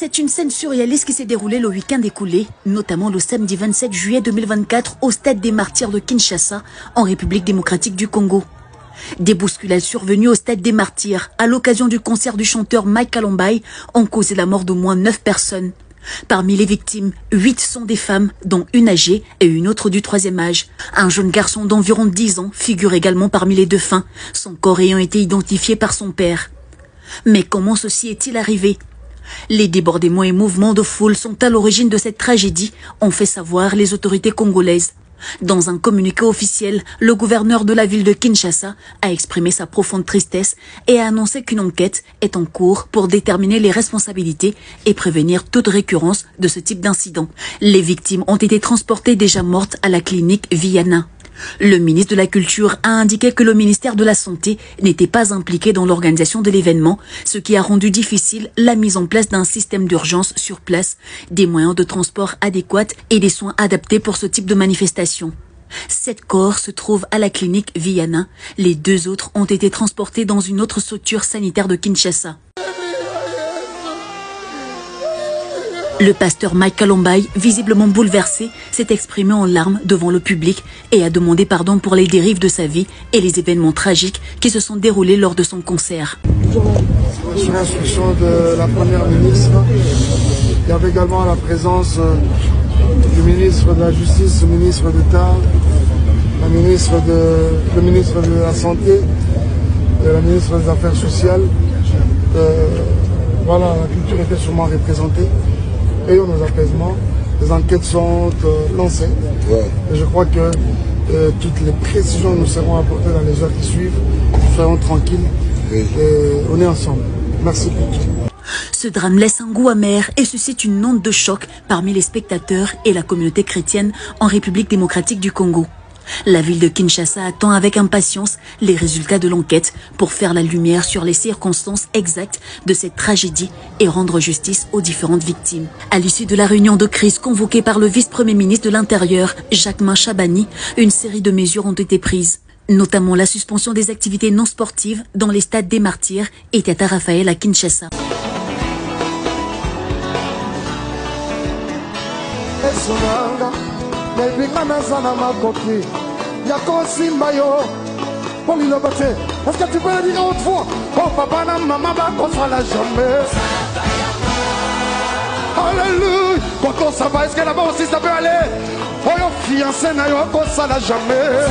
C'est une scène surréaliste qui s'est déroulée le week-end écoulé, notamment le samedi 27 juillet 2024 au stade des Martyrs de Kinshasa, en République démocratique du Congo. Des bousculades survenues au stade des Martyrs à l'occasion du concert du chanteur Mike Kalombai ont causé la mort d'au moins 9 personnes. Parmi les victimes, 8 sont des femmes, dont une âgée et une autre du 3e âge. Un jeune garçon d'environ 10 ans figure également parmi les défunts, son corps ayant été identifié par son père. Mais comment ceci est-il arrivé ? Les débordements et mouvements de foule sont à l'origine de cette tragédie, ont fait savoir les autorités congolaises. Dans un communiqué officiel, le gouverneur de la ville de Kinshasa a exprimé sa profonde tristesse et a annoncé qu'une enquête est en cours pour déterminer les responsabilités et prévenir toute récurrence de ce type d'incident. Les victimes ont été transportées déjà mortes à la clinique Viana. Le ministre de la Culture a indiqué que le ministère de la Santé n'était pas impliqué dans l'organisation de l'événement, ce qui a rendu difficile la mise en place d'un système d'urgence sur place, des moyens de transport adéquats et des soins adaptés pour ce type de manifestation. 7 corps se trouvent à la clinique Viana. Les 2 autres ont été transportés dans une autre structure sanitaire de Kinshasa. Le pasteur Mike Kalombai, visiblement bouleversé, s'est exprimé en larmes devant le public et a demandé pardon pour les dérives de sa vie et les événements tragiques qui se sont déroulés lors de son concert. Sur l'instruction de la première ministre, il y avait également la présence du ministre de la Justice, le ministre d'État, le ministre de la Santé, la ministre des Affaires sociales. Voilà, la culture était sûrement représentée. Et nos apaisements, les enquêtes sont lancées. Ouais. Et je crois que toutes les précisions nous seront apportées dans les heures qui suivent. Nous serons tranquilles et on est ensemble. Merci pour tout. Ce drame laisse un goût amer et suscite une onde de choc parmi les spectateurs et la communauté chrétienne en République démocratique du Congo. La ville de Kinshasa attend avec impatience les résultats de l'enquête pour faire la lumière sur les circonstances exactes de cette tragédie et rendre justice aux différentes victimes. À l'issue de la réunion de crise convoquée par le vice-premier ministre de l'Intérieur, Jacquemain Chabani, une série de mesures ont été prises, notamment la suspension des activités non sportives dans les stades des Martyrs et Tata Raphaël à Kinshasa. Est-ce que tu peux le dire à haute voix? Oh papa, maman, qu'on soit la jamais. Alléluia. Quand on s'en va, est-ce que là-bas aussi ça peut aller? Oh, fiancé, qu'on soit la jamais.